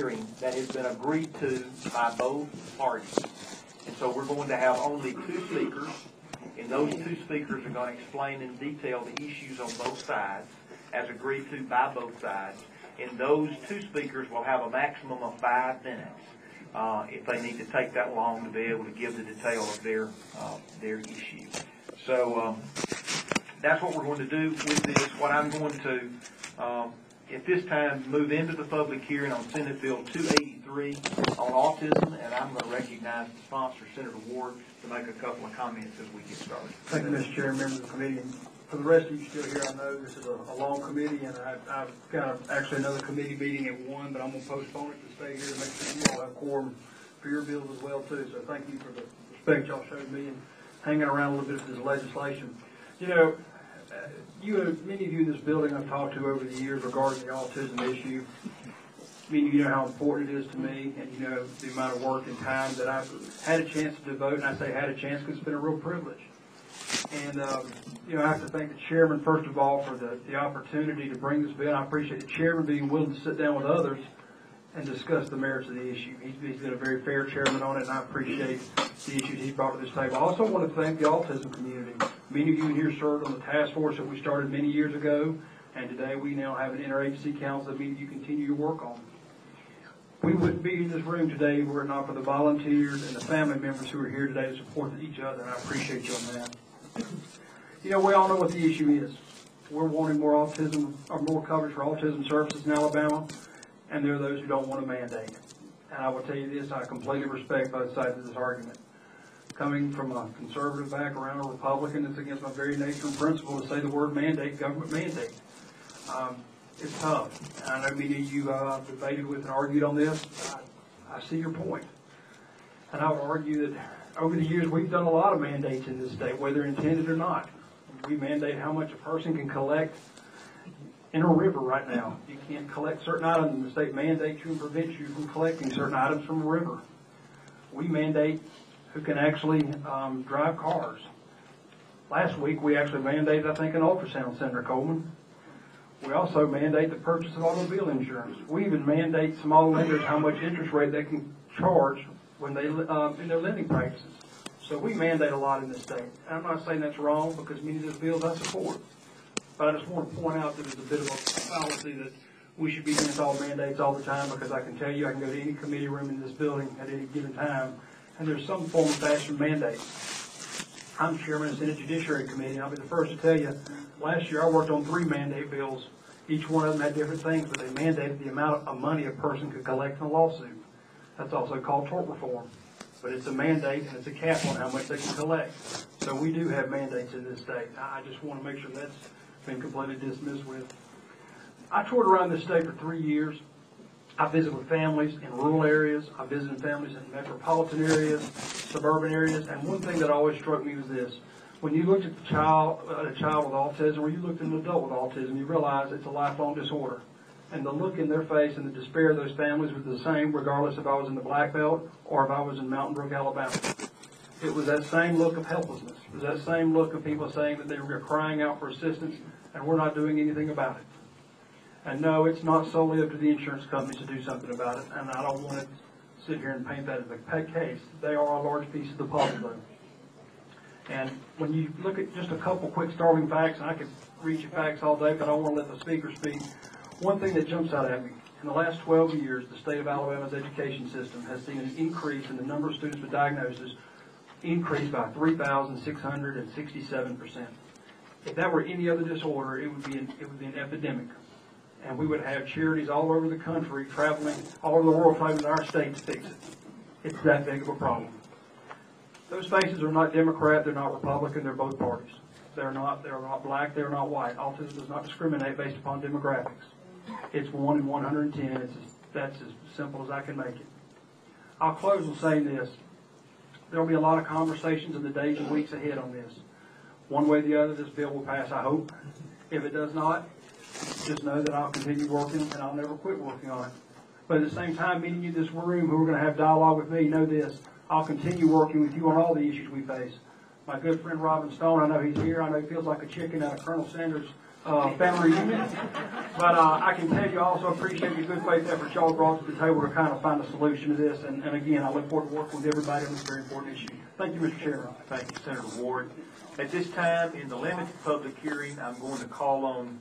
hearing that has been agreed to by both parties. And so we're going to have only two speakers, and those two speakers are going to explain in detail the issues on both sides, as agreed to by both sides. And those two speakers will have a maximum of 5 minutes if they need to take that long to be able to give the detail of their issue. So that's what we're going to do with this. What I'm going to, at this time, move into the public hearing on Senate Bill 283 on autism, and I'm going to recognize the sponsor, Senator Ward, to make a couple of comments as we get started. Thank you, Mr. Chair, members of the committee. And for the rest of you still here, I know this is a long committee, and I've got actually another committee meeting at 1, but I'm going to postpone it to stay here to make sure you all have quorum for your bills as well, too. So thank you for the respect y'all showed me and hanging around a little bit for this legislation. You know, many of you in this building I've talked to over the years regarding the autism issue. Many of you know how important it is to me, and you know the amount of work and time that I've had a chance to devote, and I say had a chance because it's been a real privilege. And, you know, I have to thank the chairman, first of all, for the opportunity to bring this bill. I appreciate the chairman being willing to sit down with others and discuss the merits of the issue. He's been a very fair chairman on it, and I appreciate the issues he's brought to this table. I also want to thank the autism community. Many of you here served on the task force that we started many years ago, and today we now have an interagency council that many of you continue to work on. We wouldn't be in this room today were it not for the volunteers and the family members who are here today to support each other, and I appreciate you on that. You know, we all know what the issue is. We're wanting more autism, or more coverage for autism services in Alabama, and there are those who don't want a mandate. And I will tell you this, I completely respect both sides of this argument. Coming from a conservative background, a Republican, it's against my very nature and principle to say the word mandate, government mandate. It's tough. And I know many of you debated with and argued on this. I see your point. And I would argue that over the years we've done a lot of mandates in this state, whether intended or not. We mandate how much a person can collect in a river right now. You can't collect certain items, and the state mandates you and prevents you from collecting certain items from a river. We mandate who can actually drive cars. Last week we actually mandated, I think, an ultrasound, Senator Coleman. We also mandate the purchase of automobile insurance. We even mandate small lenders how much interest rate they can charge when they in their lending practices. So we mandate a lot in this state. And I'm not saying that's wrong because many of those bills I support. But I just want to point out that it's a bit of a fallacy that we should be against all mandates all the time, because I can tell you I can go to any committee room in this building at any given time and there's some form of fashion mandate. I'm chairman of the Senate Judiciary Committee, and I'll be the first to tell you, last year I worked on 3 mandate bills. Each one of them had different things, but they mandated the amount of money a person could collect in a lawsuit. That's also called tort reform. But it's a mandate, and it's a cap on how much they can collect. So we do have mandates in this state. I just want to make sure that's been completely dismissed with. I toured around this state for 3 years. I visited with families in rural areas. I visited families in metropolitan areas, suburban areas. And one thing that always struck me was this. When you looked at a child with autism, or you looked at an adult with autism, you realize it's a lifelong disorder. And the look in their face and the despair of those families was the same, regardless if I was in the Black Belt or if I was in Mountain Brook, Alabama. It was that same look of helplessness. It was that same look of people saying that they were crying out for assistance, and we're not doing anything about it. And no, it's not solely up to the insurance companies to do something about it, and I don't want to sit here and paint that as a case. They are a large piece of the puzzle, though. And when you look at just a couple quick starting facts, and I could read you facts all day, but I don't want to let the speaker speak. One thing that jumps out at me, in the last 12 years, the state of Alabama's education system has seen an increase in the number of students with diagnosis increase by 3,667%. If that were any other disorder, it would be an epidemic. And we would have charities all over the country traveling, all over the world traveling to our state to fix it. It's that big of a problem. Those faces are not Democrat, they're not Republican, they're both parties. They're not black, they're not white. Autism does not discriminate based upon demographics. It's 1 in 110. That's as simple as I can make it. I'll close with saying this. There will be a lot of conversations in the days and weeks ahead on this. One way or the other, this bill will pass, I hope. If it does not, just know that I'll continue working and I'll never quit working on it. But at the same time, many of you in this room who are going to have dialogue with me know this. I'll continue working with you on all the issues we face. My good friend Robin Stone, I know he's here. I know he feels like a chicken out of Colonel Sanders' family reunion. But I can tell you I also appreciate the good faith efforts y'all brought to the table to kind of find a solution to this. And again, I look forward to working with everybody on this very important issue. Thank you, Mr. Chairman. Thank you, Senator Ward. At this time, in the limited public hearing, I'm going to call on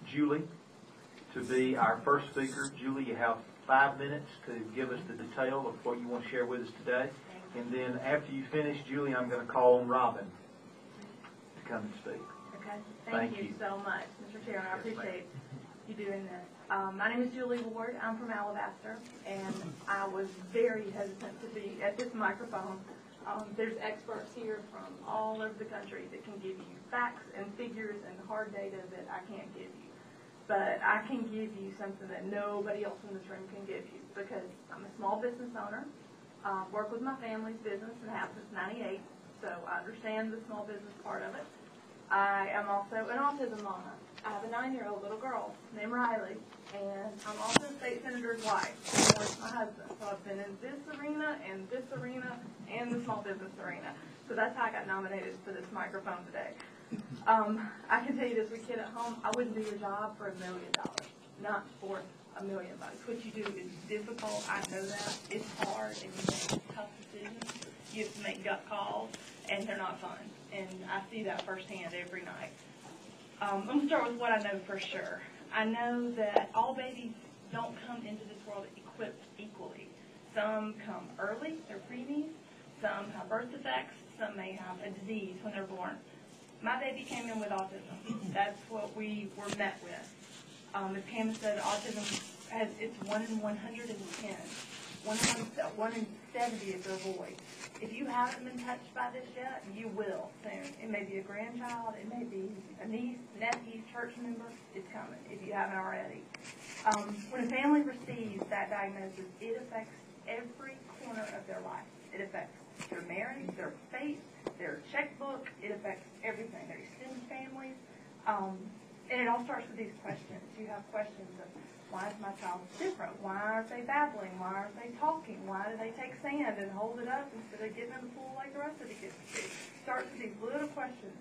Julie to be our first speaker. Julie, you have 5 minutes to give us the detail of what you want to share with us today. And then after you finish, Julie, I'm going to call on Robin to come and speak. Okay. Thank you so much, Mr. Chairman. I appreciate you doing this. My name is Julie Ward. I'm from Alabaster, and I was very hesitant to be at this microphone. There's experts here from all over the country that can give you facts and figures and hard data that I can't give you. But I can give you something that nobody else in this room can give you, because I'm a small business owner, work with my family's business and have since '98, so I understand the small business part of it. I am also an autism mama. I have a 9-year-old little girl named Riley, and I'm also a state senator's wife, and with my husband. So I've been in this arena, and the small business arena. So that's how I got nominated for this microphone today. I can tell you this, with a kid at home, I wouldn't do your job for $1 million, not for $1 million. What you do is difficult, I know that. It's hard, and you make tough decisions. You have to make gut calls, and they're not fun. And I see that firsthand every night. I'm going to start with what I know for sure. I know that all babies don't come into this world equipped equally. Some come early, they're preemies. Some have birth defects. Some may have a disease when they're born. My baby came in with autism. That's what we were met with. As Pam said, autism it's 1 in 110. 1 in 70 is a boy. If you haven't been touched by this yet, you will soon. It may be a grandchild, it may be a niece, nephew, church member. It's coming if you haven't already. When a family receives that diagnosis, it affects every corner of their life. It affects their marriage, their faith, their checkbook. It affects everything. Their extended families. And it all starts with these questions. You have questions of, why is my child different? Why aren't they babbling? Why aren't they talking? Why do they take sand and hold it up instead of getting in the pool like the rest of the kids do? It starts with these little questions.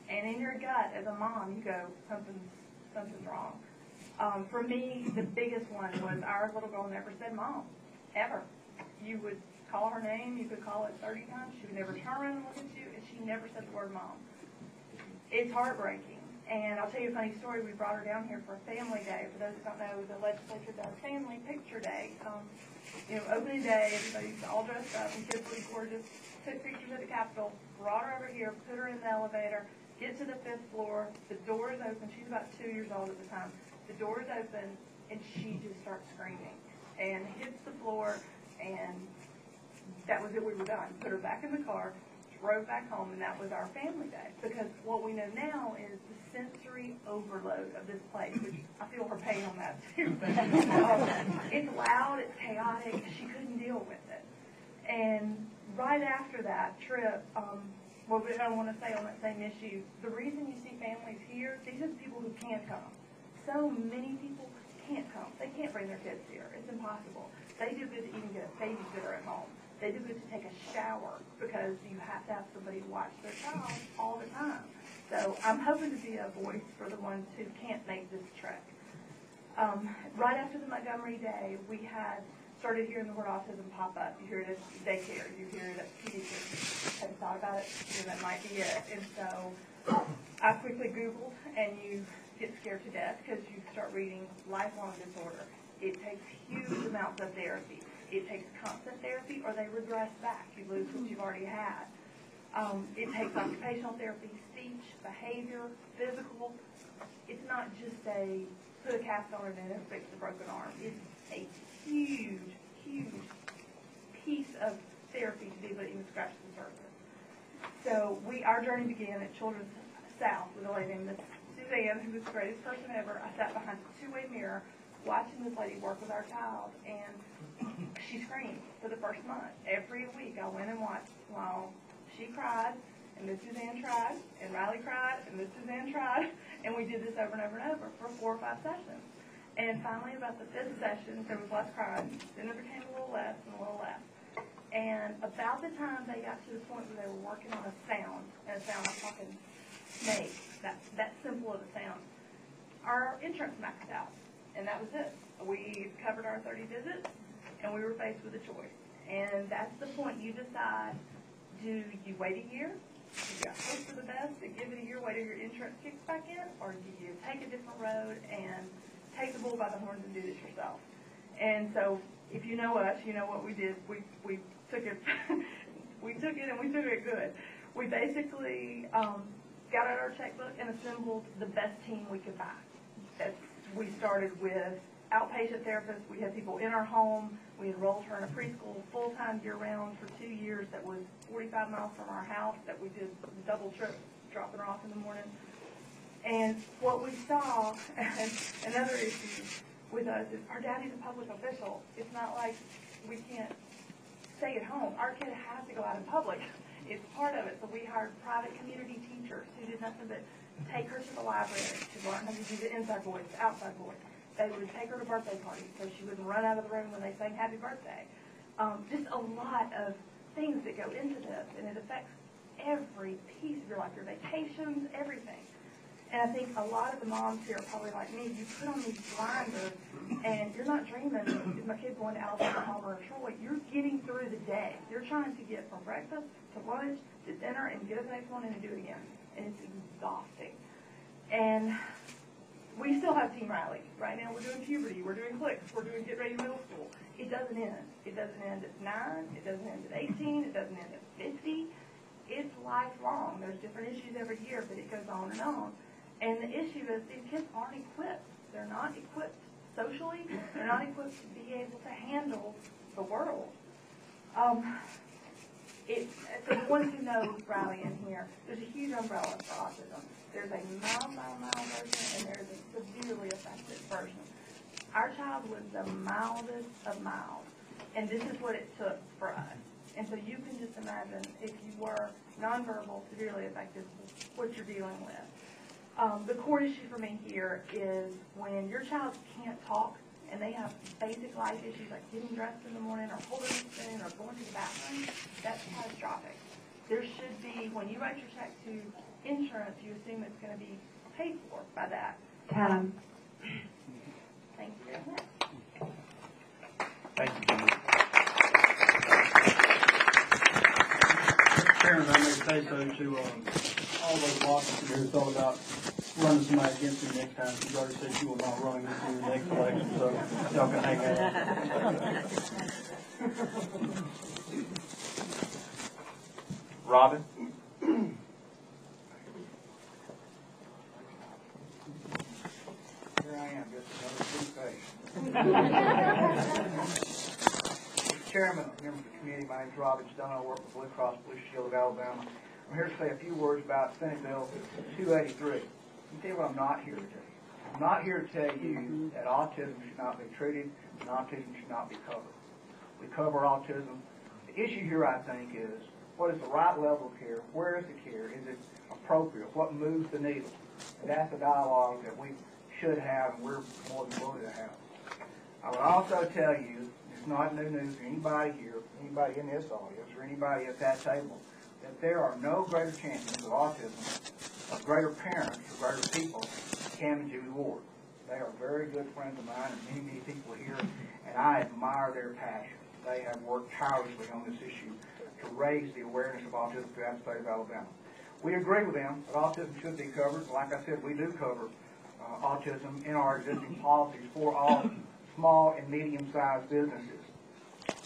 And in your gut, as a mom, you go, something's wrong. For me, the biggest one was our little girl never said mom, ever. You would call her name, you could call it 30 times, she would never turn around and look at you, and she never said the word mom. It's heartbreaking. And I'll tell you a funny story. We brought her down here for a family day. For those who don't know, the legislature does family picture day. Opening day, everybody's all dressed up, and kids look gorgeous. Took pictures at the Capitol, brought her over here, put her in the elevator, get to the 5th floor. The door is open. She's about 2 years old at the time. The door is open, and she just starts screaming and hits the floor, and that was it. We were done. Put her back in the car, drove back home, and that was our family day. Because what we know now is the sensory overload of this place, which I feel her pain on that too. It's loud, it's chaotic. She couldn't deal with it. And right after that trip, what I want to say on that same issue, the reason you see families here, these are the people who can't come. So many people can't come. They can't bring their kids here. It's impossible. They do good to even get a babysitter at home. They do good to take a shower because you have to have somebody watch their child all the time. So I'm hoping to be a voice for the ones who can't make this trek. Right after the Montgomery Day, we had started hearing the word autism pop up. You hear it at daycare, you hear it at pediatricians. Hadn't thought about it, that might be it. And so I quickly Googled, and you get scared to death because you start reading lifelong disorder. It takes huge amounts of therapy. It takes constant therapy, or they regress back. You lose what you've already had. It takes occupational therapy, speech, behavior, physical. It's not just a put a cast on it and fix a broken arm. It's a huge, huge piece of therapy to be able to even scratch the surface. So our journey began at Children's South with a lady named Miss Suzanne, who was the greatest person ever. I sat behind a two-way mirror watching this lady work with our child, and she screamed for the first month. Every week I went and watched while she cried, and Miss Suzanne tried, and Riley cried, and Miss Suzanne tried, and we did this over and over and over for 4 or 5 sessions. And finally, about the 5th session, there was less crying. Then it became a little less and a little less. And about the time they got to the point where they were working on a sound, and a sound I'm talking make that simple of a sound. Our insurance maxed out, and that was it. We covered our 30 visits, and we were faced with a choice. And that's the point you decide, do you wait a year? Do you hope for the best and give it a year, wait till your insurance kicks back in, or do you take a different road and take the bull by the horns and do this yourself? And so, if you know us, you know what we did. We took it, we took it and we took it good. We basically got out our checkbook and assembled the best team we could buy. We started with outpatient therapists. We had people in our home. We enrolled her in a preschool full-time year-round for 2 years that was 45 miles from our house, that we did double trips, dropping her off in the morning. And what we saw, and another issue with us, is our daddy's a public official. It's not like we can't stay at home. Our kid has to go out in public. It's part of it. So we hired private community teachers who did nothing but take her to the library to learn how to do the inside voice, the outside voice. They would take her to birthday parties so she wouldn't run out of the room when they sang happy birthday. Just a lot of things that go into this, and it affects every piece of your life, your vacations, everything. And I think a lot of the moms here are probably like me. You put on these blinders, and you're not dreaming, is my kid going to Alabama, Homer, or Troy? You're getting through the day. You're trying to get from breakfast to lunch to dinner and get up the next morning and do it again. And it's exhausting. And we still have Team Riley. Right now we're doing puberty, we're doing clicks, we're doing get ready middle school. It doesn't end. It doesn't end at 9, it doesn't end at 18, it doesn't end at 50. It's lifelong. There's different issues every year, but it goes on and on. And the issue is these kids aren't equipped. They're not equipped socially. They're not equipped to be able to handle the world. For the ones who know Riley in here, there's a huge umbrella for autism. There's a mild version, and there's a severely affected version. Our child was the mildest of mild, and this is what it took for us. And so you can just imagine if you were nonverbal, severely affected, what you're dealing with. The core issue for me here is when your child can't talk and they have basic life issues like getting dressed in the morning or holding a spoon or going to the bathroom, that's catastrophic. There should be, when you write your check to insurance, you assume it's going to be paid for by that. Thank you very much. Thank you, Julie. Chairman, I may say so to all those lawsuits here. It's all about running somebody against you next time. She's already said she will not run against you in the next election, so y'all can hang out. Robin? Here I am, just another two-face. Chairman, members of the committee, my name is Robin Stone. I work for Blue Cross Blue Shield of Alabama. I'm here to say a few words about Senate Bill 283. Let me tell you what I'm not here to tell you. I'm not here to tell you that autism should not be treated and autism should not be covered. We cover autism. The issue here, I think, is what is the right level of care? Where is the care? Is it appropriate? What moves the needle? And that's a dialogue that we should have and we're more than willing to have. I would also tell you, it's not new news to anybody here, anybody in this audience, or anybody at that table, that there are no greater champions of autism, or greater parents, or greater people than Cam and Julie Ward. They are very good friends of mine and many people here, and I admire their passion. They have worked tirelessly on this issue to raise the awareness of autism throughout the state of Alabama. We agree with them that autism should be covered. Like I said, we do cover autism in our existing policies for all small and medium-sized businesses.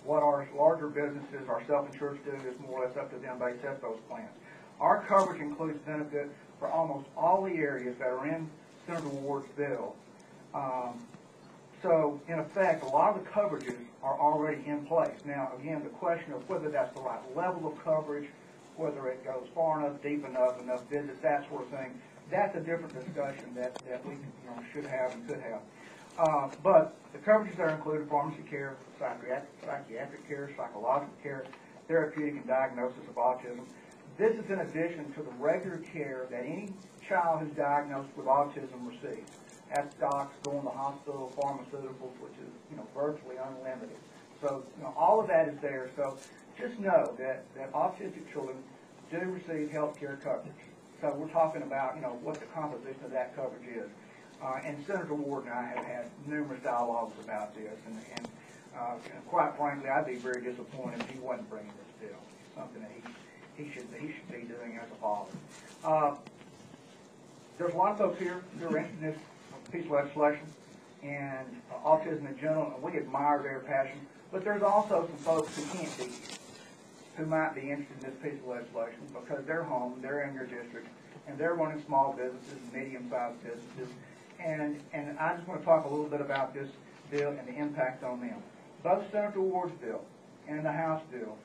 What our larger businesses, our self-insureds do is more or less up to them. They set those plans. Our coverage includes benefit for almost all the areas that are in Senator Ward's bill. So, in effect, a lot of the coverages are already in place. Now, again, the question of whether that's the right level of coverage, whether it goes far enough, deep enough visits, that sort of thing, that's a different discussion that we should have and could have. But the coverages that are included: pharmacy care, psychiatric care, psychological care, therapeutic and diagnosis of autism. This is in addition to the regular care that any child who's diagnosed with autism receives. That's docs, going to the hospital, pharmaceuticals, which is virtually unlimited. So all of that is there. So just know that autistic children do receive health care coverage. So we're talking about, what the composition of that coverage is. And Senator Ward and I have had numerous dialogues about this, and quite frankly, I'd be very disappointed if he wasn't bringing this bill. It's something that he should be doing as a father. There's a lot of folks here who are interested in this piece of legislation and autism in general, and we admire their passion. But there's also some folks who can't be here, who might be interested in this piece of legislation because they're home, they're in your district, and they're running small businesses and medium-sized businesses. And I just want to talk a little bit about this bill and the impact on them. Both Senator Ward's bill and the House bill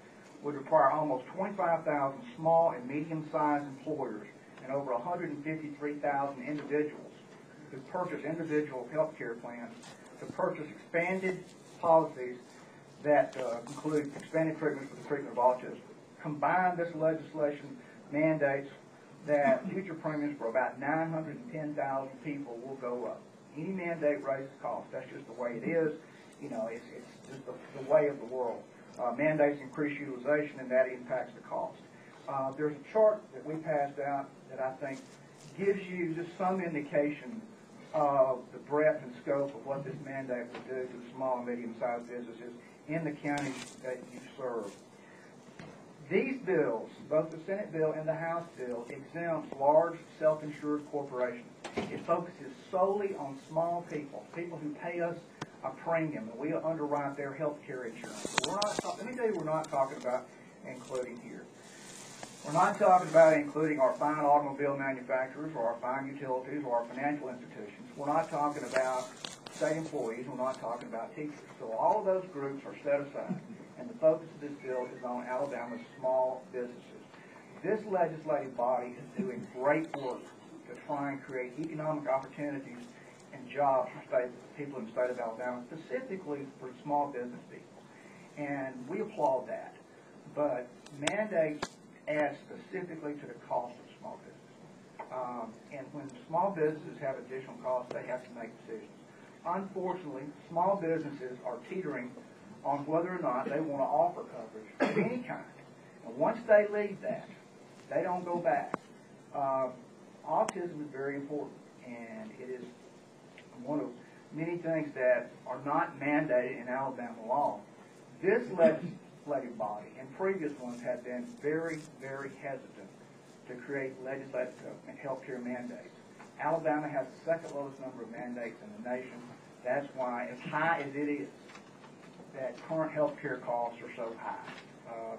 would require almost 25,000 small and medium-sized employers and over 153,000 individuals who purchase individual health care plans to purchase expanded policies that include expanded treatments for the treatment of autism. Combined, this legislation mandates that future premiums for about 910,000 people will go up. Any mandate raises costs. That's just the way it is. It's just the way of the world. Mandates increase utilization, and that impacts the cost. There's a chart that we passed out that I think gives you just some indication of the breadth and scope of what this mandate would do to the small and medium-sized businesses in the counties that you serve. These bills, both the Senate bill and the House bill, exempt large self-insured corporations. It focuses solely on small people who pay us a premium, and we underwrite their health care insurance. Let me tell you, we're not talking about including here. We're not talking about including our fine automobile manufacturers or our fine utilities or our financial institutions. We're not talking about state employees. We're not talking about teachers. So all of those groups are set aside, and the focus of this bill is on Alabama's small businesses. This legislative body is doing great work to try and create economic opportunities and jobs for people in the state of Alabama, specifically for small business people. And we applaud that. But mandates add specifically to the cost of small business. And when small businesses have additional costs, they have to make decisions. Unfortunately, small businesses are teetering on whether or not they want to offer coverage of any kind. And once they leave that, they don't go back. Autism is very important, and it is one of many things that are not mandated in Alabama law. This legislative body and previous ones have been very, very hesitant to create legislative and health care mandates. Alabama has the second lowest number of mandates in the nation. That's why, as high as it is, that current health care costs are so high.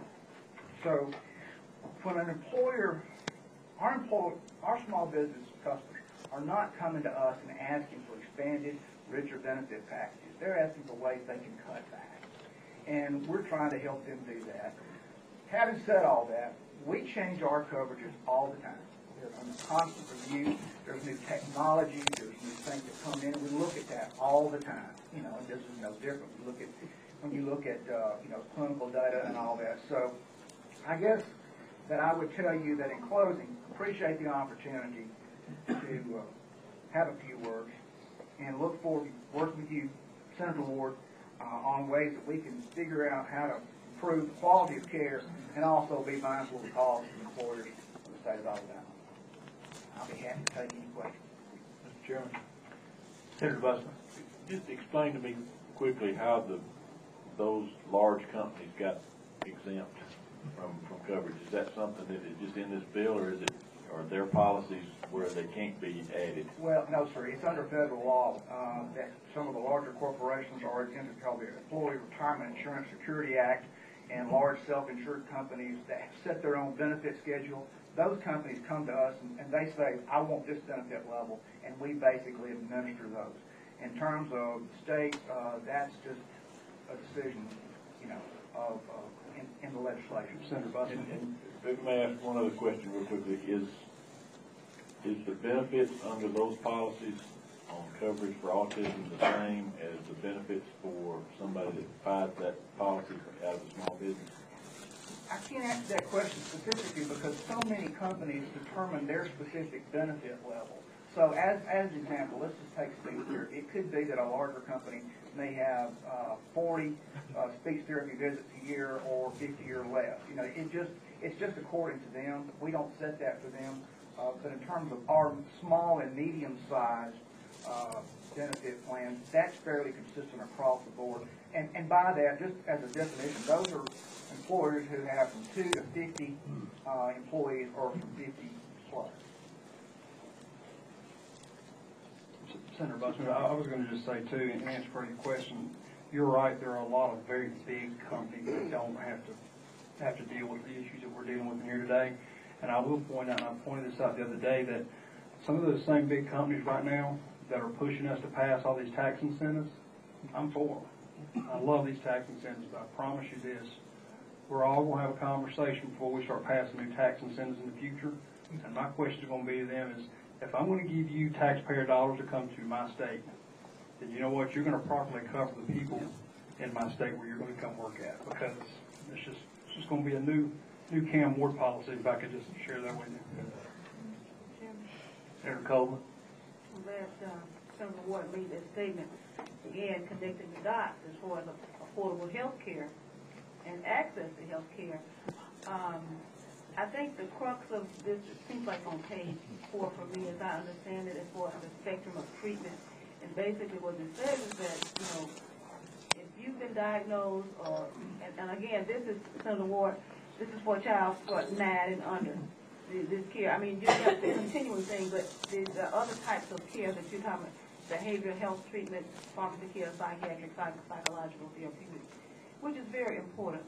So when an employer, our small business customers are not coming to us and asking for expanded, richer benefit packages. They're asking for ways they can cut back. And we're trying to help them do that. Having said all that, we change our coverages all the time. There's a constant review. There's new technology. There's new things that come in. We look at that all the time. And this is no different. When you look at clinical data and all that. So I guess that I would tell you that in closing, appreciate the opportunity to have a few words and look forward to working with you, Senator Ward, on ways that we can figure out how to improve the quality of care and also be mindful of the cost of employers in the state of Alabama. I'll be happy to take any questions. Mr. Chairman, Senator Busman. just explain to me quickly how those large companies got exempt from coverage. Is that something that is just in this bill, or are there policies where they can't be added? Well, no, sir. It's under federal law that some of the larger corporations are exempted called the Employee Retirement Insurance Security Act, and large self-insured companies that set their own benefit schedule. Those companies come to us and they say, I want this benefit level, and we basically administer those. In terms of states, that's just a decision, in the legislation. Senator Busman. And if I may ask one other question real quickly, is the benefits under those policies on coverage for autism the same as the benefits for somebody that provides that policy out of a small business? I can't answer that question specifically because so many companies determine their specific benefit level. So as an example, let's just take speech therapy. It could be that a larger company may have 40 speech therapy visits a year or 50 or less. It's just according to them. We don't set that for them. but in terms of our small and medium-sized benefit plans, that's fairly consistent across the board. And by that, just as a definition, those are employers who have from 2 to 50 employees or from 50 plus. Senator Bussman, I was going to just say too, in answer for your question, you're right. There are a lot of very big companies that don't have to deal with the issues that we're dealing with here today. And I will point out, and I pointed this out the other day, that some of those same big companies right now that are pushing us to pass all these tax incentives, I'm for them. I love these tax incentives, but I promise you this, we're all going to have a conversation before we start passing new tax incentives in the future. And my question is going to be to them is, if I'm going to give you taxpayer dollars to come to my state, then you know what, you're going to properly cover the people in my state where you're going to come work at, because it's just going to be a new Cam Ward policy, if I could just share that with you. Senator Coleman. I'm glad Senator Ward made that statement, again, connecting the dots as far as affordable health care and access to health care. I think the crux of this, it seems like on page 4 for me, as I understand it, as far as the spectrum of treatment. And basically what it says is that, if you've been diagnosed, or, and again, this is, Senator Ward, this is for a child for 9 and under. This care, I mean, you have the continuing thing, but the other types of care that you're talking about, behavioral health treatment, pharmacy care, psychiatric, psychological, therapeutic, which is very important.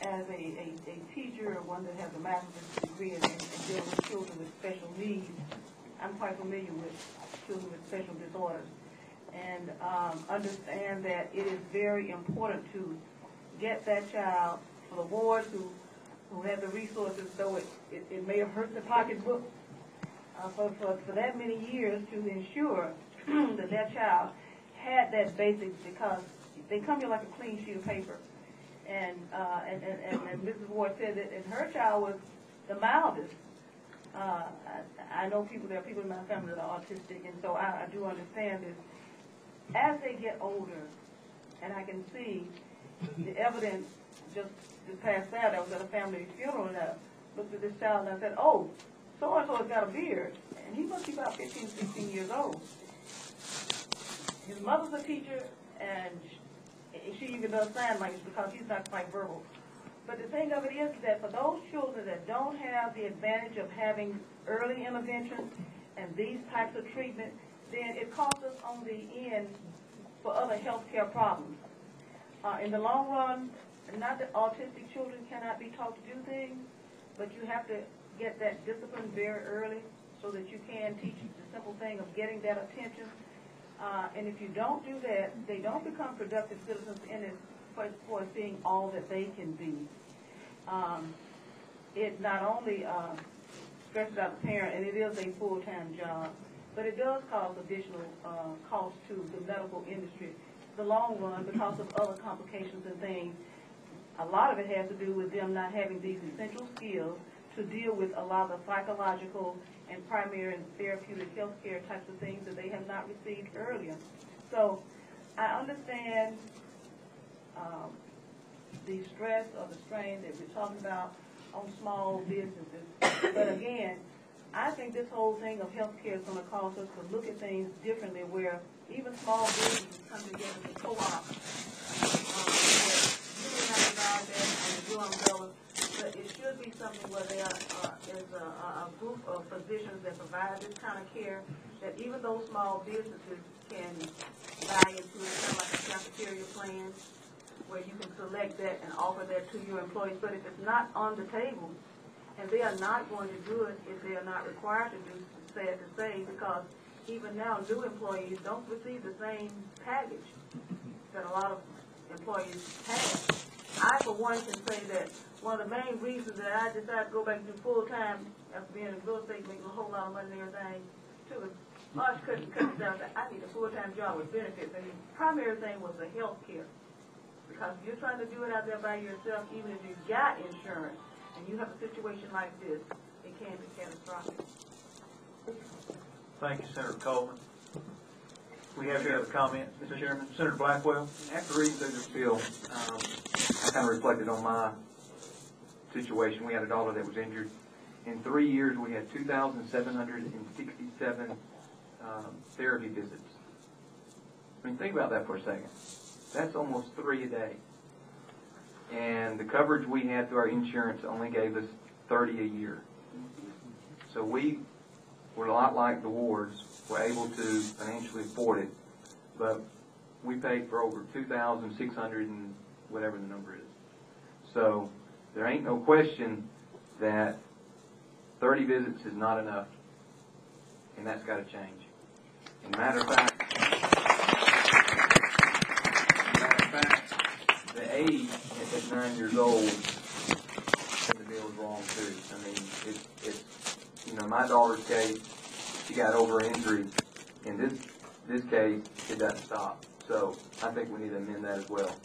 As a teacher, or one that has a master's degree in dealing with children with special needs, I'm quite familiar with children with special disorders, and understand that it is very important to get that child, for the wards who have the resources, though it may have hurt the pocketbook, for that many years, to ensure that that child had that basics, because they come here like a clean sheet of paper. And Mrs. Ward said that, and her child was the mildest. I know there are people in my family that are autistic, and so I do understand this. As they get older, and I can see the evidence just this past Saturday, I was at a family funeral, and I looked at this child and I said, oh, so-and-so has got a beard, and he must be about 15, 16 years old. His mother's a teacher, and she even does sign language because he's not quite verbal. But the thing of it is that for those children that don't have the advantage of having early intervention and these types of treatment, then it costs us on the end for other health care problems. In the long run, not that autistic children cannot be taught to do things, but you have to get that discipline very early so that you can teach the simple thing of getting that attention. And if you don't do that, they don't become productive citizens in it for seeing all that they can be. It not only stresses out the parent, and it is a full-time job, but it does cause additional costs to the medical industry. The long run, because of other complications and things, a lot of it has to do with them not having these essential skills to deal with a lot of the psychological and primary and therapeutic health care types of things that they have not received earlier. So I understand the stress or the strain that we're talking about on small businesses. But again, I think this whole thing of health care is going to cause us to look at things differently, where even small businesses come together to co-op. But it should be something where there is a group of physicians that provide this kind of care, that even those small businesses can buy into it, kind of like a cafeteria plan, where you can select that and offer that to your employees. But if it's not on the table, and they are not going to do it if they are not required to do, sad to say, because even now new employees don't receive the same package that a lot of employees have. I, for one, can say that one of the main reasons that I decided to go back and do full-time after being in real estate, making a whole lot of money and everything, too, Marsh cut it down. I need a full-time job with benefits. And the primary thing was the health care. Because if you're trying to do it out there by yourself, even if you've got insurance, and you have a situation like this, it can be catastrophic. Thank you, Senator Coleman. We have any other comments, Mr. Chairman? Senator Blackwell? After reading through this bill, I kind of reflected on my situation. We had a daughter that was injured In 3 years, we had 2,767 therapy visits. I mean, think about that for a second. That's almost 3 a day. And the coverage we had through our insurance only gave us 30 a year. So we were a lot like the wards. We're able to financially afford it, but we paid for over 2,600 and whatever the number is. So there ain't no question that 30 visits is not enough, and that's got to change. As a matter of fact, the age at 9 years old, the deal was wrong too. I mean, it's you know, my daughter's case, she got over an injury. In this case, it doesn't stop. So I think we need to amend that as well.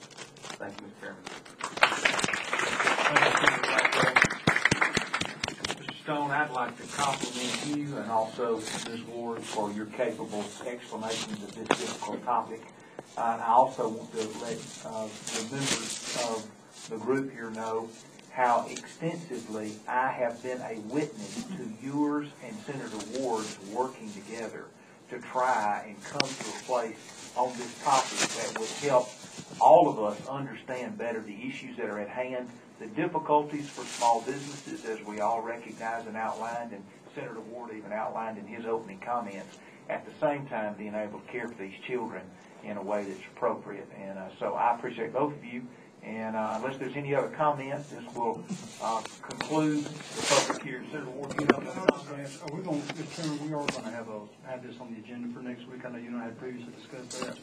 Thank you, Mr. Chairman. Mr. Stone, I'd like to compliment you and also Ms. Ward for your capable explanations of this difficult topic. And I also want to let the members of the group here know how extensively I have been a witness to yours and Senator Ward's working together to try and come to a place on this topic that would help all of us understand better the issues that are at hand, the difficulties for small businesses, as we all recognize and outlined, and Senator Ward even outlined in his opening comments, at the same time being able to care for these children in a way that's appropriate. And so I appreciate both of you. And unless there's any other comments, this will conclude the public hearing. Senator Ward, do you have any comments? Are we going, Mr. Chairman, we are going to have this on the agenda for next week. I know you and I had previously discussed that.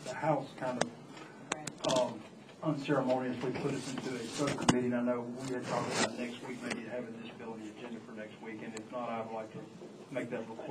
The House kind of unceremoniously put us into a subcommittee, and I know we had talked about next week maybe having this bill on the agenda for next week. And if not, I would like to make that request.